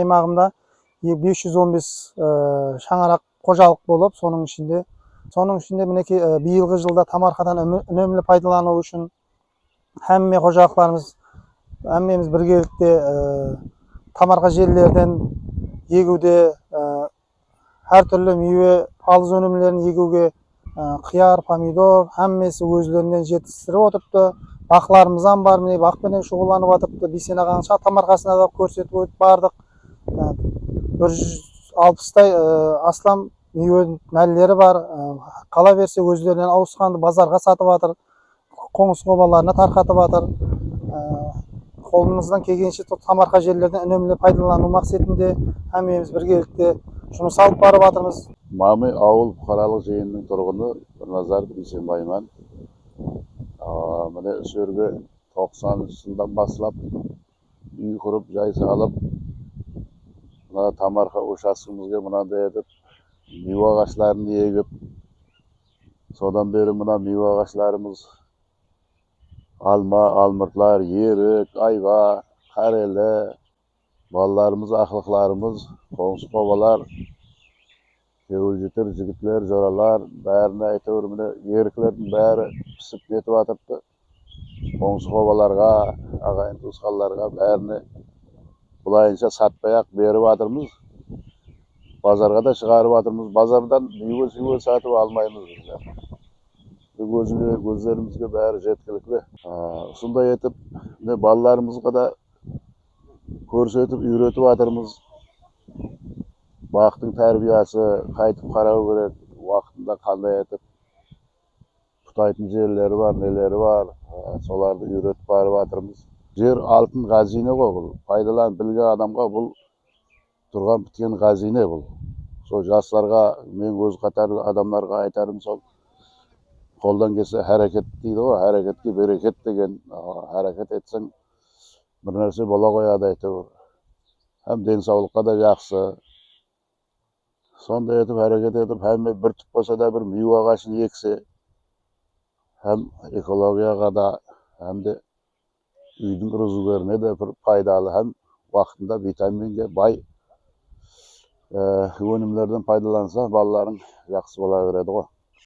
аймағымда 515 шаңырақ қожалық болып, соның ішінде мінекей биылғы жылда тамарқадан үнемлі пайдалану үшін әмме қожалықтарымыз әммеміз біргелікте тамарқа жерлерден егуде, әртүрлі мейве палыз өнімлерін егуге қияр, помидор әммесі өзлерінен жетістіріп отырыпты. Бақыларымыздан бар, міне бақпенен шұғыланып жатырыпты. Бейсен ағаның тамарқасына да көрсетіп өтіп бардық. 160-тай астам мейве нәлілері бар. Қала берсе өзлерінен ауысқанды базарға сатып жатыр, қоңыс қобаларына тарқатып жатыр. Қолымыздан келгенше тамарқа жерлерден үнемлі пайдалану мақсатында әммеміз біргелікте жұмыс алып барып жатырмыз. Мамы ауыл бұқаралық жиынының тұрғыны Бірназар Бейсенбайman. Міне сөзге 90 жылдан бастап үй құрып, жай салып, мына тамарқа учаскемізге мынандай етіп мейве ағаштарын егіп, содан бері мына мейве ағаштарымыз алма, алмұртлар, ерік, айва, қарелі, балаларымыз, ақылықларымыз, қоңсы қобалар, кеуілжітір, жігітлер, жоралар, бәріне әйтеуір міне еріклердің бәрі пісіп кетіп жатырды. Қоңсы қобаларға, ағайын туысқанларға бәріне бұлайынша сатпай-ақ беріп жатырмыз. Базарға да шығарып жатырмыз. Базардан мейве сатып алмаймыз біздер. Көздерімізге бәрі жеткілікті. Сондай етіп, балаларымызға да көрсетіп, үйретіп жатырмыз. Бақтың тәрбиясы қайтып қарау керек, уақытында қандай етіп тұтайтын жерлері бар, нелері бар, соларды үйретіп барып жатырмыз. Жер алтын қазине ғой бұл. Пайдаланып білген адамға бұл тұрған біткен қазине бұл. Сол жастарға, мен өз қатарлы адамдарға айтарым сол, қолдан келсе әрекет дейді ғой, әрекетке берекет деген, әрекет етсең бір нәрсе бола қояды әйтеуір. Hem денсаулыққа да жақсы. Сондай етіп әрекет етіп, hem бір түп болса да бір мейве ағашын ексе, hem экологияға да, hem де үйдің рызығына да бір пайдалы, hem уақытында витаминге бай өнімдерден пайдаланса, балаларың жақсы бола береді ғой.